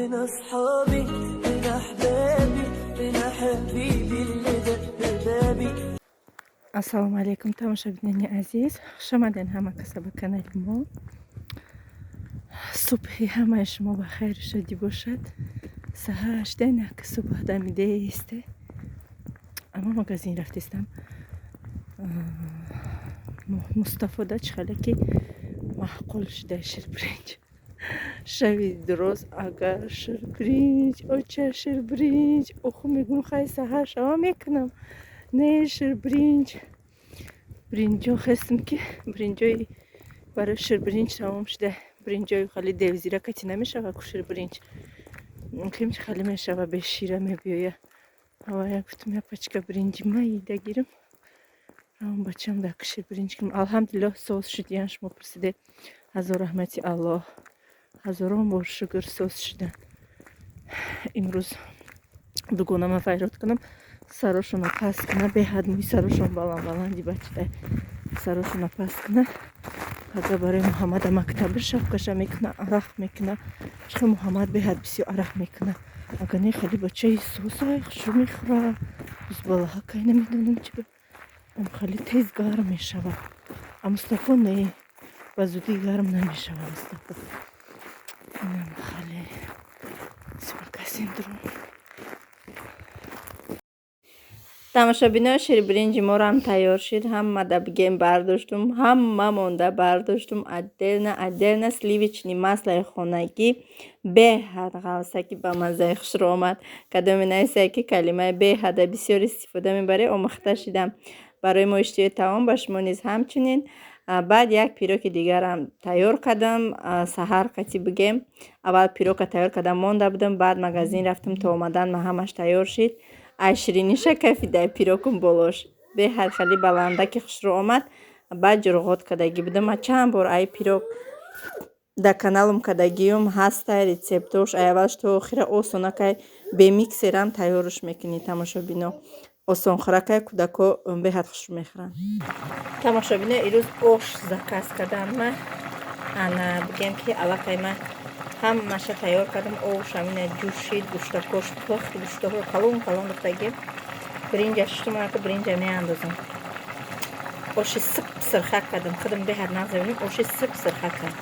بين أصحابي بين أحبابي بين حبيبي اللي دق بابي. ассалому алейкум тамошабинини азиз, хуш омаден ҳама каса ба канали мо. Субҳи ҳамаи шумо ба хайру шодӣ бошад. Саҳар шденак субҳ дами деисте. Ама магазин рафтистам. Мустафода чихалеки маҳқул шуда ширбиринҷ. Шави дуроз агар ширбиринҷ, оча ширбиринҷ, уху мегум хай саҳар шава мекунам. Не ширбиринҷ. Бринҷо хестам ки бринҷои барои ширбиринҷ тамом шуда. Бринҷои хали девзира кати намешава ку ширбиринҷ. Кимчи хали мешава бешира мебиёя. Ава як гуфтам як пачка бринҷи майда гирам. Равон бачам дар ширбиринҷ кунам. Алҳамдулиллоҳ соус шудиян. Шумо пурсиде. Ҳазор раҳмати Аллоҳ. ҳазорон бор шукр соус шудан. Имрӯз дугонама вайрод кунам. Сарошона паст куна. Беҳад мӯи сарошон баланд-баланди бачадай. Сарошона паст куна. Ага барои Муҳаммада мактаби шавкаша мекуна. Арақ мекуна. Чихи Муҳаммад беҳад бисёр арақ мекуна. Ага не хали бачаи соусай хушу мехӯра. Бузбалаҳа кай намедонам чи ба. Ам хали тез гарм мешава. А Мустафо не. Ба зудӣ гарм намешава Мустафо. Инам хали магазин дуром. тамошобинои ширбиринҷи морам тайёр шид. Ҳама да бигем бардоштум. Ҳама монда бардоштум. Отдельно сливичный маслои хонагӣ беҳад ғалсаки ба маззаи хушро омад. Кадоми нависае ки калимаи беҳада бисёр истифода мебарӣ. Омӯхта шидам. Барои мо иштиёи таом ба шумо низ ҳамчунин. Баъд як пироки дигарам тайёр кардам. Саҳар қати бигем. Аввал пирока тайёр кардам монда будам. Баъд магазин рафтам то омадан ма ҳамаш тайёр шид. Ай шириниша кайфи дай пирокум болош. Беҳад хали баландаки хушро омад. Баъд ҷурғот кардагӣ будам. Ма чанд бор ай пирок да каналум кардагиюм ҳастай рецептош. Ай аввалш то охира осонакай бе миксерам тайёрш мекунӣ. Тамошобино осонхӯракай кӯдако беҳад хуш мехӯранд. Тамошобино ирӯз ош заказ кардам ма. Ана бигем ки аллакай ма ҳамаша тайёр кардам. Ош амина ҷӯшид, гӯштакош пухт, гӯштаҳо калон рафтагӣ. Бринҷаш штумака бринҷа меандозам. Оши сип сирха кардам. Худам беҳад нағз бинем. Оши сип сирха кардам.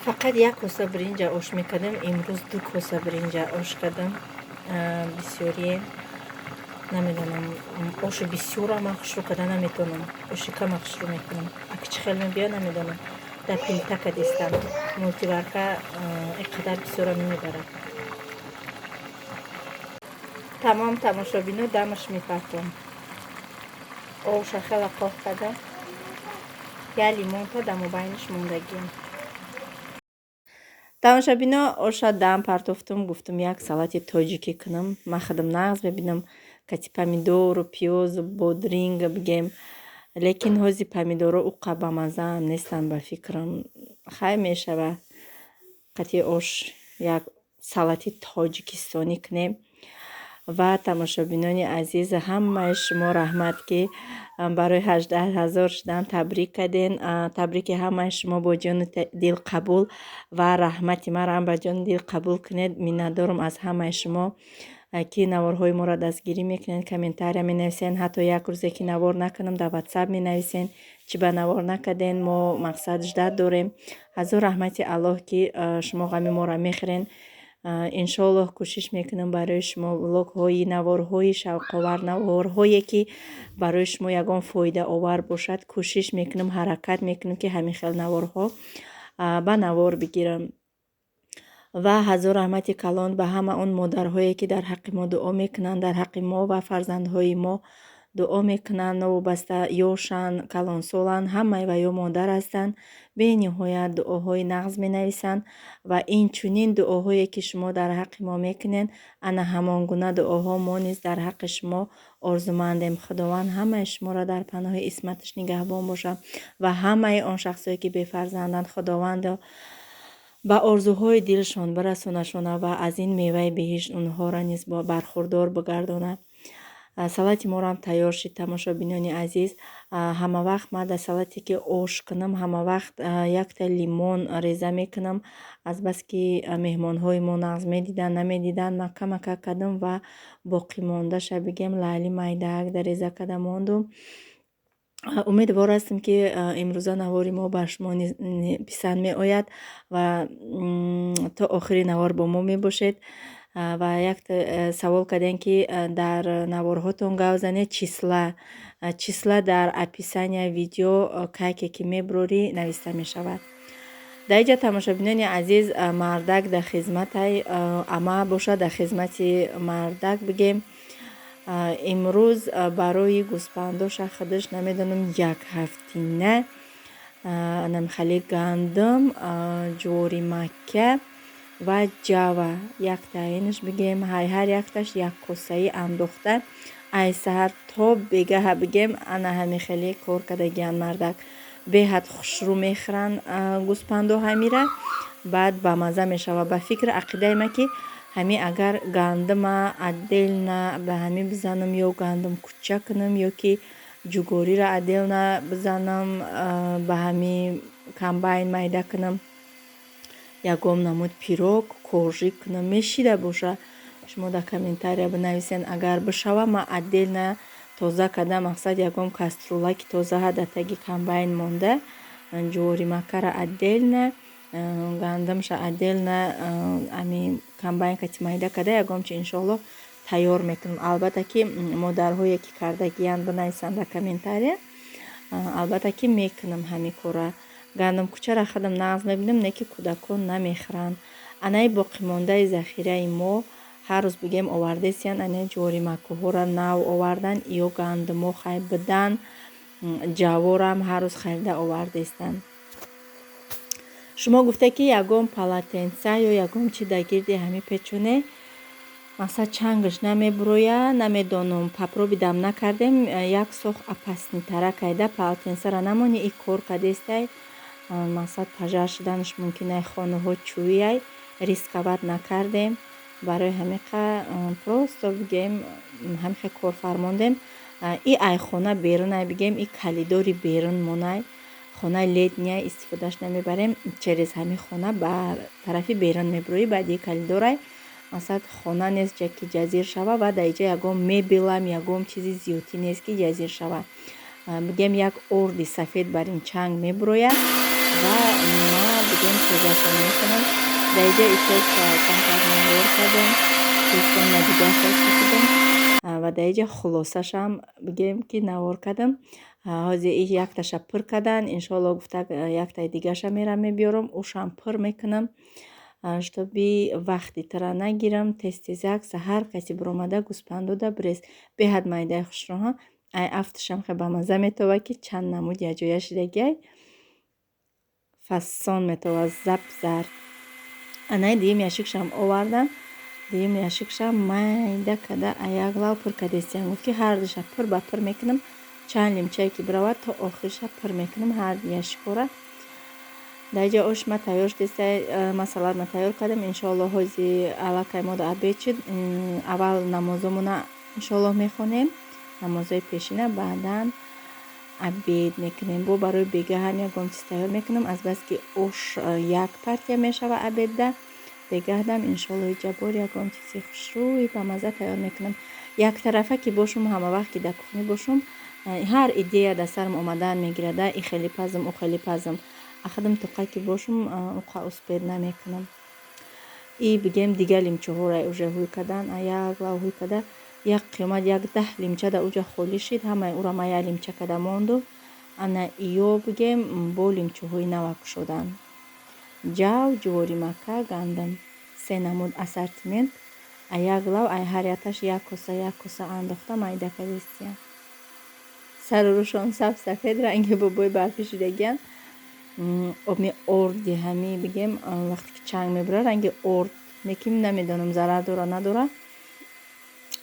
Фақат як коса бринҷа ош мекардам. Имрӯз 2 коса бринҷа ош кардам. Бисёрие намедонам. Оши бисёра ма хушро карда наметавонам. Оши кама хушро мекунам. Аки чӣ хел мебиёд намедонам. Дар пинтака дистам. Мултиварка иқадар бисёра мебарад. Тамом тамошобино дамаш мепартам. Оша хела қоҳ кардам. Я лимонта дамобайниш мондагием. тамошобино оша дам партофтум. Гуфтам як салати тоҷикӣ кунам. Ма худам нағз мебинам. Кати помидору, пиёзу, бодринга бигем. Лекин ҳози помидоро уқа ба мазаам нестан ба фикрам. Хай мешава. Қати ош як салати тоҷикистонӣ кунем. Ва тамошобинони азиз ҳамаи шумо раҳмат ки барои 18,000 шудан табрик карден. Табрики ҳамаи шумо бо ҷони дил қабул ва раҳмати марам ба ҷони дил қабул кунед. Миннатдорам аз ҳамаи шумо ки наворҳои моро дастгирӣ мекунед, комментария менависен. Ҳатто як рӯзе ки навор накунам дар WhatsApp менависен. Чӣ ба навор накарден, мо мақсад ждат дорем. ҳазор раҳмати Аллоҳ ки шумо ғами моро мехӯрен. иншоаллоҳ кӯшиш мекунам барои шумо влогҳои наворҳои шавқовар, наворҳое ки барои шумо ягон фоидаовар бошад. Кӯшиш мекунам, ҳаракат мекунам ки ҳамин хел наворҳо ба навор бигирам. ва ҳазор раҳмати калон ба ҳама он модарҳое ки дар ҳаққи мо дуо мекунанд, дар ҳаққи мо ва фарзандҳои мо дуо мекунанд. Новобаста ёшанд, калонсоланд, ҳамаи ва ё модар ҳастанд. бениҳоят дуоҳои нағз менависанд ва инчунин дуоҳое ки шумо дар ҳаққи мо мекунед, ана ҳамон гуна дуоҳо мо низ дар ҳаққи шумо орзумандем. Худованд ҳамаи шуморо дар паноҳи исматаш нигаҳбон бошад ва ҳамаи он шахсое ки бефарзанданд, худованд ба орзуҳои дилшон бирасонашона ва аз ин меваи беҳишт онҳоро низ бархурдор бигардонад. салати морам тайёр шид. Тамошобинони азиз, ҳама вақт ма дар салате ки ош кунам, ҳама вақт якта лимон реза мекунам. Азбаски меҳмонҳои мо нағз медиданд, намедиданд, ма камака кардам ва боқимондаша бигем лайли майдаак дар реза карда монду. умедвор ҳастем ки имрӯза навори мо ба шумо писанд меояд ва то охири навор бо мо мебошед. ва як савол кардем ки дар наворҳотон гап занед числа дар описания видео кайке ки мебурорӣ нависта мешавад. дар инҷа тамошобинони азиз, мардак дар хизматай, ама бошад дар хизмати мардак бигем. имрӯз барои гӯспандоша худаш намедонам як ҳафтина намихали гандум, ҷуворӣ макка ва ҷава яктаинаш бигем ҳар якташ як косаи андохта ай саҳар то бегаҳа бигем ана ҳамихели кор кардагиян мардак. беҳад хушрӯ мехӯранд гӯспандо ҳамира, баъд ба маза мешава. ба фикри ақидаи ма ки ҳами агар гандума отдельно ба ҳами бизанам ё гандум куча кунам ё ки ҷугорира отдельно бизанам ба ҳами комбайн майда кунам, ягон намуд пирог коржик кунам, мешида боша. шумо дар комментария бинависен агар бишава, ма отдельно тоза карда, мақсад ягон каструла ки тозаҳа дар таги комбайн монда, ҷуворӣ маккара отдельно, гандумша отдельно ами комбайн кати майда карда ягомчи иншоалло тайёр мекунам. албатта ки модарҳое ки кардагиянд бинависанд дар комментария. албатта ки мекунам ҳами кора. гандум кучара худам нағз мебинам, не ки кӯдакон намехӯранд. анаи боқимондаи захираи мо ҳар рӯз бигем овардесиян, анаи ҷуворӣ маккуҳора нав овардан ё гандумо хай бидан, ҷаворам ҳар рӯз харида овардестанд. шумо гуфта ки ягон полотенса ё ягон чи дар гирди ҳами печоне мақсад чангаш намебуроя, намедонам, папроби дам накардем, як сох опаснитара кайда полотенсара намони и кор кардестай, мақсад пожар шиданаш мумкинай хонаҳо чӯияй, рисковат накардем. барои ҳамиқа просто бигем ҳамиқа кор фармондем. и ай хона берунай бигем, и калидори берун монай, хонаи летняй истифодаш намебарем, через ҳами хона ба тарафи берун мебуроӣ, баъди калидорай мақсад хона нест ки ҷазир шава ва дар инҷа ягон мебелам ягон чизи зиёдӣ нест ки ҷазир шава. бигем як орди сафед бар ин чанг мебурояд ва ма бигем тозаша мекунам. дар инҷа итош камтар навор кардем, тестон надигаша кашидем ва дар инҷа хулосашам бигем ки навор кардам. ҳозир и якташа пир кардан, иншоалло гуфта яктаи дигаша мерам мебиёрам, ӯшам пир мекунам, штоби вақти тира нагирам. тез-тезак саҳар каси биромада гӯспандода бирез беҳад майдаи хушрӯҳа ай афташам хе ба маза метова ки чанд намуд яҷоя шидагиай фасон метова зап зард. анаи дуюм яшикшам овардам, дуюм яшикшам майда карда аяк лав пир кардестиям. гуфт ки ҳар душа пир ба пир мекунам, чанд лимчае ки биравад то охириша пир мекунам ҳар яшикора. дар инҷа ош ма тайёр шудестай, ма салатма тайёр кардам. иншоалло ҳозир аллакай мо дар обед шуд. аввал намозомона иншоалло мехонем, намозои пешина, баъдан обед мекунем. бо барои бегаҳам ягон чиз тайёр мекунам. азбаски ош як партия мешава обедда, бегаҳдам иншоалло иҷабор ягон чизи хушрӯи ба маза тайёр мекунам. яктарафа ки бошум, ҳама вақт ки дар кухня бошум, ҳар идея дар сарам омадан мегирад, и хеле пазм, ӯ хеле пазм. ахадам тоқа ки бошум уқа успед намекунам. и бигем дига лимчаҳора уже ҳуй кардан, аяк лав ҳуй карда, як қимат як 10 лимча дар уҷа холӣ шид, ҳамаи ура ма як лимча карда монду. ана иё бигем бо лимчаҳои нава кушоданд. ҷав, ҷуворӣ макка, гандум, 3 намуд ассортимент, аяк лав ай ҳар якташ як коса андохта майда кардестиям. сару рӯшон сафед ранги бобои барфӣ шидагиян. оми орди ҳами бигем вақте ки чанг мебура ранги орд лекин намедонам зарар дора надора.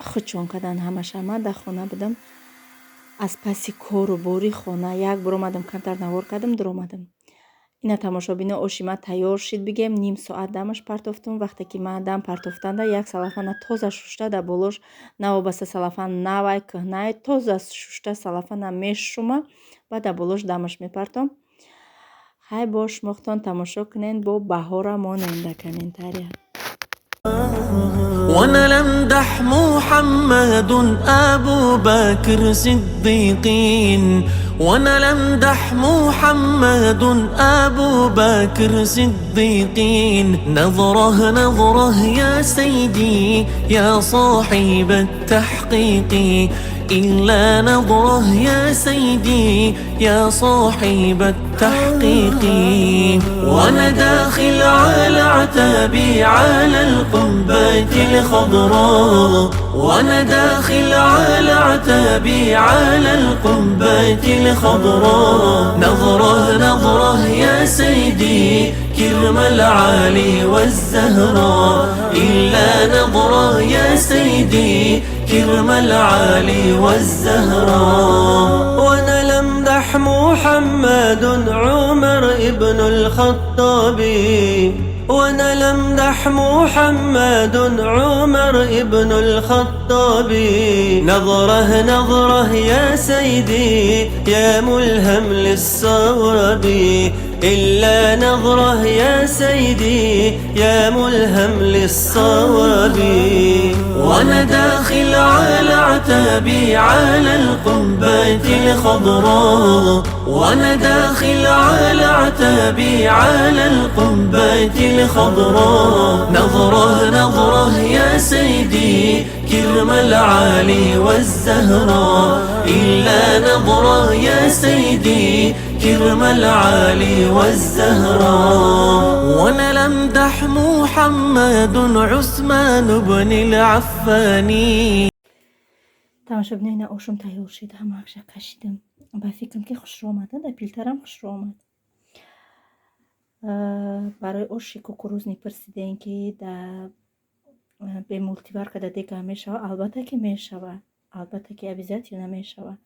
хучон кардан ҳамашама дар хона будам. аз паси кору бори хона як бор омадам камтар навор кардам, дуромадам. ина тамошобино оши ма тайёр шид бигем ним соат дамаш партофтум. Вақте ки ма дам партофтанда як салафана тоза шушта да болош навобаста салафан навай кӯҳнай тоза шушта салафана мешума ва да болош дамаш мепартом. хай бош мохтон тамошо кунен бо баҳора монем дар комментария. وانا لمدح محمد ابو بكر صديقين وانا لمدح محمد ابو بكر صديقين نظره نظره يا سيدي يا صاحب التحقيق إلا نظره يا سيدي يا صاحب التحقيق وانا داخل على عتابي على القبة الخضراء وانا داخل على عتابي على القبة الخضراء نظره نظره يا سيدي كرم العالي والزهراء إلا نظره يا سيدي كرم العالي والزهراء وانا لمدح محمد عمر ابن الخطاب وانا لمدح محمد عمر ابن الخطاب نظره نظره يا سيدي يا ملهم للصواب إلا نظره يا سيدي يا ملهم للصواب وانا داخل على عتابي على القبة الخضراء وانا داخل على عتابي على القبة الخضراء نظره نظره يا سيدي كرم العالي والزهراء إلا نظره يا سيدي كرم العالي والزهراء وانا لمدح محمد عثمان بن العفاني. тамошобиноина ошум тайёр шид ҳамаашо кашидам ба фикрам ки хушро омада да пилтарам хушро омад. барои оши кукурузни пирсидем ки да бе мултиварка да дега мешава албатта ки мешава албатта ки обязательно намешава.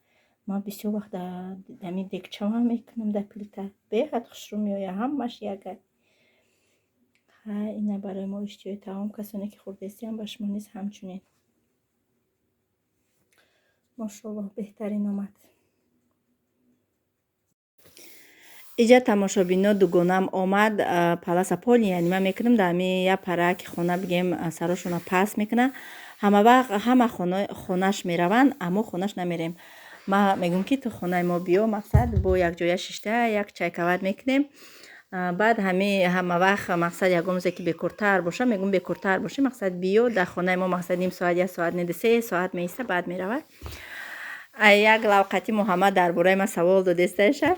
ман бисёр вақт дами дегчавам мекунам да плита беҳад хушрӯ меояд ҳамаш яга. ина барои мо иштиёи таом касоне ки хурдестиам ба шумо низ ҳамчунин. мошоаллоҳ беҳтарин омад. иҷа тамошобино дугонам омад паласа пони яъни ман мекунам да ами я пара ки хона бигем сарошона паст мекуна ҳама хонаш мераванд аммо хонаш намерем. ма мегӯм ки ту хонаи мо биё мақсад бо якҷоя шишта як чайкавад мекунем. баъд ҳама вақт мақсад ягон рӯзе ки бекуртар боша мегӯм бекуртар боши мақсад биё дар хонаи мо мақсад ним соат як соат неди 3 соат меиста баъд меравад. як лавқати муҳаммад дар бораи ман савол додесташа.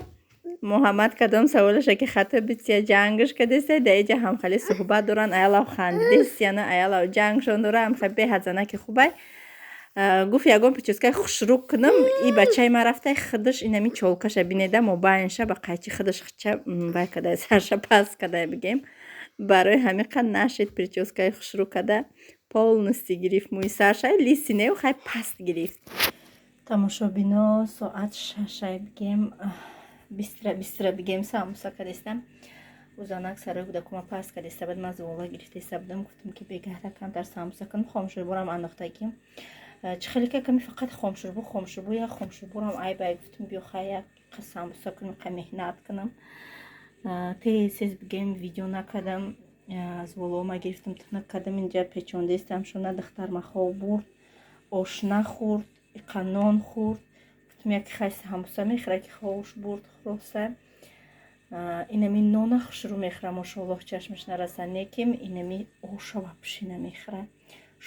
муҳаммад кадом саволаша ки хато битсия ҷангш кадеста да иҷа ҳамхали суҳбат доран аялав хандидестияна аялав ҷангшон дора ҳамхали беҳад занаки хубай. гуфт ягон прическаи хушрӯ кунам и бачаи ман рафта хидиш инами чолкаша бинеда мобайнша ба қайчи хидиш хича вай кадай сарша паст кадай бигем. барои ҳамин қад нашид прическаи хушрӯ када полностью гирифт мӯи сарша лиси неу хай паст гирифт. тамошобино соат 6 бигем бистра бигем самуса кадестам ӯзанак сарои гудакума паст кадеста баъд ман зувола гирифтеста будам гуфтам ки бегаҳра камтар самуса кунам хомшӯрборам андохтагим чӣ хелика ками фақат хомшӯрбо як хомшӯрборам айбай гуфтам биё хай як самуса кунам хай меҳнат кунам тез бигем видео накардам зуволома гирифтам ту накардам инҷа печондестам шона духтарма хоб бурд ош нахӯрд иқанон хӯрд як хай самуса мехӯра ки хош бурд хулоса инами нона хушрӯ мехӯра мошоаллоҳ чашмаш нараса неким инами оша вапши намехӯра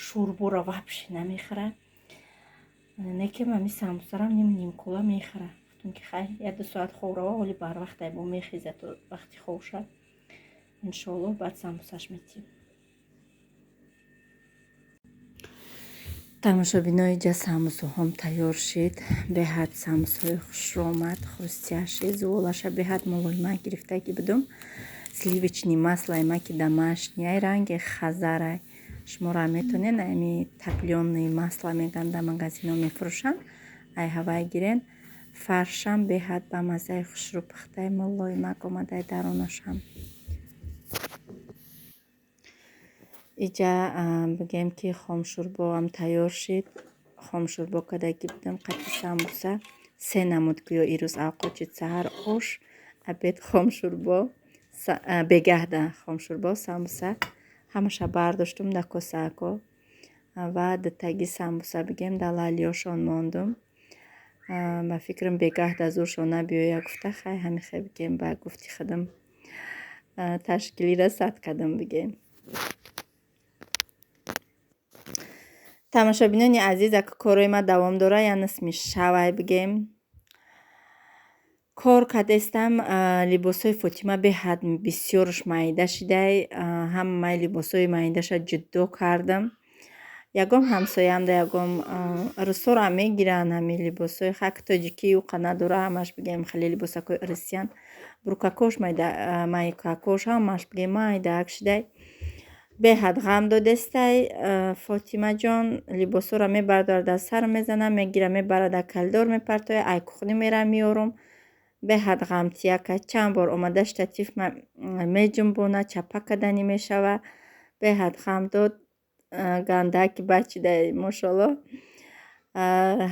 шӯрбора вапши намехӯра неким ами самусарам нимкула мехӯра гуфтам ки хай 1-2 соат ховрава ҳоли барвақтай бо мехеза то вақти хоша иншоаллоҳ баъд самусаш метиҳем. тамошобино иҷа самусаҳом тайёр шид беҳад самусаҳои хушромад хрустяши зуволаша беҳад молоимак гирифтагӣ будум сливочни маслои ма ки домашняй ранги хазарай шуморо метонен ами топлённые масла меган дар магазино мефурӯшанд ай ҳавай гирен фаршам беҳад ба маззаи хушрӯ пухтаи мулоимак омадаи дарунашам. иҷа бигем ки хомшӯрбоам тайёр шид. хомшӯрбо кадаги будам қатъи самбуса 3 намуд гӯё ирӯз авқочид. саҳар ош, абед хомшӯрбо, бегаҳда хомшӯрбо, самбуса ҳамаша бардоштум да косаако ва датаги самбуса бигем да лалиёшон мондум. ба фикрам бегаҳда зуршон набиёя гуфта хай ҳамихе бигем ба гуфти худам ташкилира сад кадам бигем. тамошобинони азиз, ака корои ма давом дора янас мешавай бигем. кор кадестам либосои Фотима беҳад бисёрш майда шидай. ҳамаи либосои майдаша ҷуддо кардам. ягом ҳамсоям да ягом рӯсорам мегиранд ҳами либосои хак тоҷикӣ уқа надора ҳамаш бигем хеле либосакои ирисиян буркакош майкакош ҳамаш бигем майдаак шидай. беҳад ғам додестай Фотима ҷон либосора мебардорад аз сар мезана мегира мебарада калдор мепартоя айкухни мера миёрум. беҳад ғамтияка чанд бор омада штатив меҷумбона чапа каданӣ мешава. беҳад ғам дод гандаки бачидай мошалло.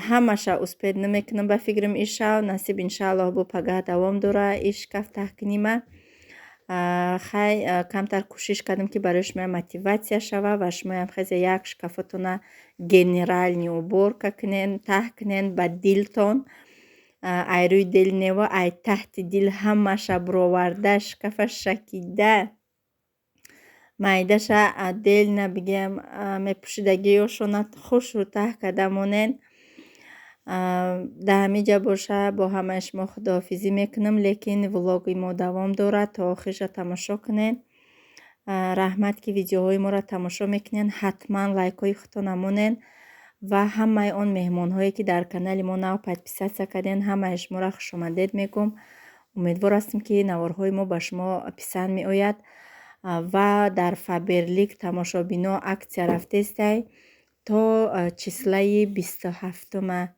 ҳамаша успед намекунам ба фикрам ишав насиб иншааллоҳ бу пагаҳ давом дора иш кафтах кунима. хай камтар кӯшиш кардам ки барои шумо мотиватсия шава ва шумоям хезе як шкафотона генерални уборка кунен таҳ кунен ба дилтон ай рӯи дил нева ай таҳти дил ҳамаша буроварда шкафа шакида майдаша делна бигем мепӯшидагиёшона хушрӯ таҳ када монен. да ҳамиҷа боша бо ҳамаи шумо худоҳофизӣ мекунам, лекин влоги мо давом дорад. то охириша тамошо кунен. раҳмат ки видеоҳои моро тамошо мекунен. ҳатман лайкҳои худтона монен ва ҳамаи он меҳмонҳое ки дар канали мо нав подписатсия карден ҳамаи шуморо хушомадед мегӯм. умедвор ҳастем ки наворҳои мо ба шумо писанд меояд. ва дар Фаберлик тамошобино аксия рафтестай то числаи 27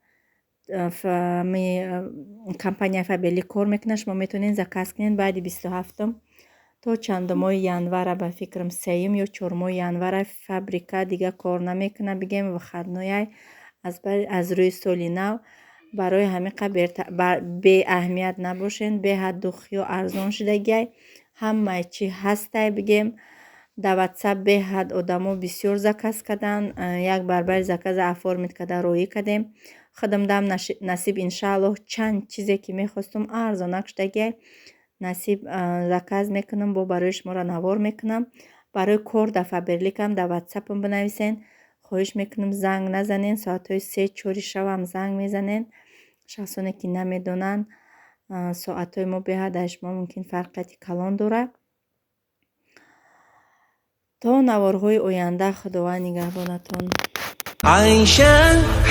компания Фаберлик кор мекунад. шумо метавонед заказ кунед баъди 27 то чандумои январа ба фикрам 3 ё 4 январа фабрика дига кор намекуна бигем выходной аз рӯи соли нав. барои ҳамиқа беаҳамият набошен, беҳаддухё арзон шидагиай ҳамаи чи ҳастай бигем. да ватсап беҳад одамо бисёр заказ кадан. як барбари заказа оформид када роӣ кадем. худам дам насиб иншааллоҳ чанд чизе ки мехостум арзонак шидагиай насиб заказ мекунам бо барои шуморо навор мекунам. барои кор да Фаберликам да ватсапам бинависен. хоҳиш мекунам занг назанен. соатҳои 3-4 шавам занг мезанен. шахсоне ки намедонанд соатҳои мо беҳадаи шумо мумкин фарқияти калон дора. то наворҳои оянда худованд нигаҳбонатон. عائشة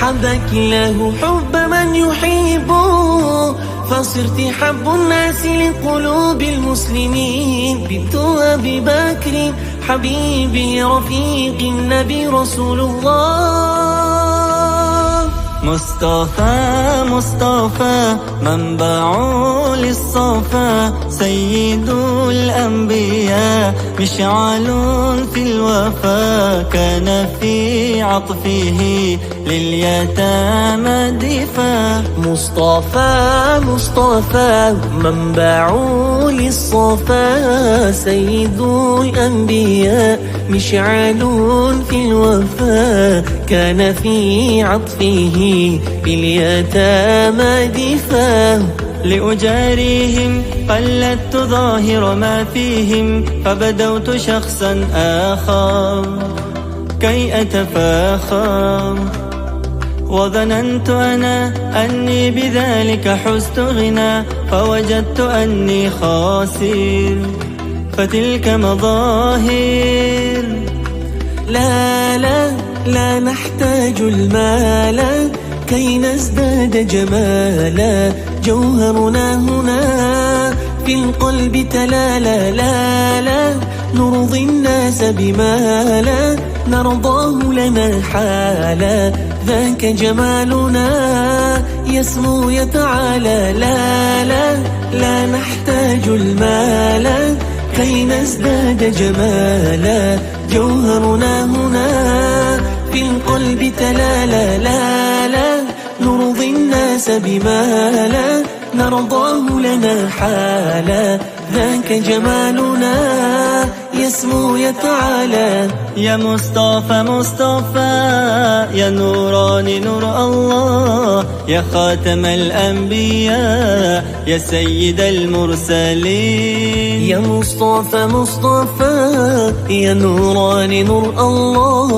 حبك الله حب من يحب فصرت حب الناس لقلوب المسلمين بنت أبي بكر حبيبي رفيق النبي رسول الله مصطفى مصطفى منبع للصفا سيد الأنبياء مشعل في الوفا كان في عطفه لليتامى دفا مصطفى مصطفى منبع للصفا سيد الأنبياء مشعل في الوفا كان في عطفه باليتامى دفا لأجاريهم قلدت ظاهر ما فيهم فبدوت شخصا آخر كي أتفاخر وظننت أنا أني بذلك حزت غنى فوجدت أني خاسر فتلك مظاهر لا لا لا نحتاج المال كي نزداد جمالا جوهرنا هنا في القلب تلالا لا لا نرضي الناس بما لا نرضاه لنا حالا. ذاك جمالنا يسمو يتعالى. لا لا لا نحتاج المال كي نزداد جمالا. جوهرنا هنا في القلب تلالا. لا لا نرضي الناس بما لا نرضاه لنا حالا. ذاك جمالنا يسمو يتعالى. يا مصطفى مصطفى يا نوراني نور الله، يا خاتم الأنبياء يا سيد المرسلين. يا مصطفى مصطفى يا نوراني نور الله،